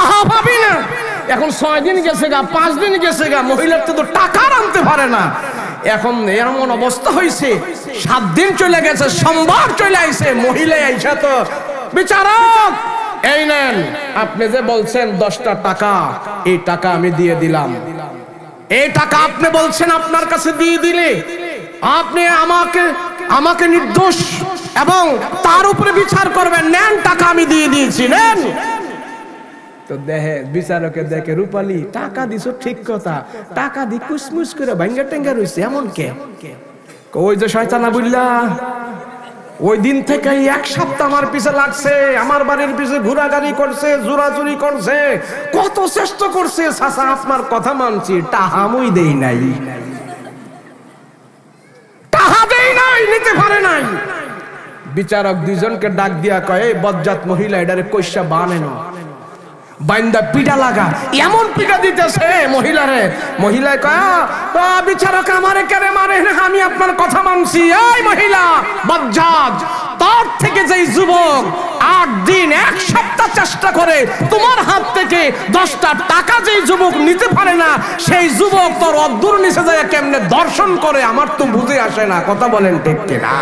টাকা পাবি না। এখন 6 দিন গেছে গা, 5 দিন গেছে গা, মহিলার তো টাকা আনতে পারে না। এখন এমন অবস্থা হয়েছে, 7 দিন চলে গেছে, সোমবার চলে আইছে, মহিলা আইসা তো বিচারক এই নেন, আপনি যে বলছেন 10টা টাকা, এই টাকা আমি দিয়ে দিলাম। এই টাকা আপনি বলছেন আপনার কাছে দিয়ে দিলে আপনি আমাকে নির্দোষ এবং তার উপরে বিচার করবেন, নেন টাকা আমি দিয়ে দিয়েছি, নেন। তো দেখে বিচারকে দেখে রূপালী টাকা দিছো ঠিক কথা, টাকা দি কুসমুস করে ভাঙ্গা টেঙ্গা রইছে এমন কে? ওই যে শয়তানা বুল্লা, ওই দিন থেকে 1 সপ্তাহ আমার পিছে লাগছে, আমার বাড়ির পিছে ঘোরাঘুরি করছে, জোরাজুরি করছে, কত চেষ্টা করছে। চাচা আপনার কথা মানছি, টাহামই দেই নাই, টাহা দেই নাই, নিতে পারে নাই। বিচারক 2 জনকে ডাক দিয়া কয়, এই বজ্জাত মহিলা এটারে কইসা বানেন, বাইন্দা পিটা লাগা, এমন পিটা দিতেছে মহিলারে। মহিলায় কয়, বিচারক আমারে কেন মারে, আমি আপনার কথা মানছি। এই মহিলা বজ্জাত, তার থেকে যেই যুবক 8 দিন 1 সপ্তাহ চেষ্টা করে তোমার হাত থেকে 10টা টাকা যেই যুবক নিতে পারে না, সেই যুবক তোর অদ্দুর নিচে যায় কেমনে দর্শন করে, আমার তো বুঝে আসে না। কথা বলেন ঠিক কিনা?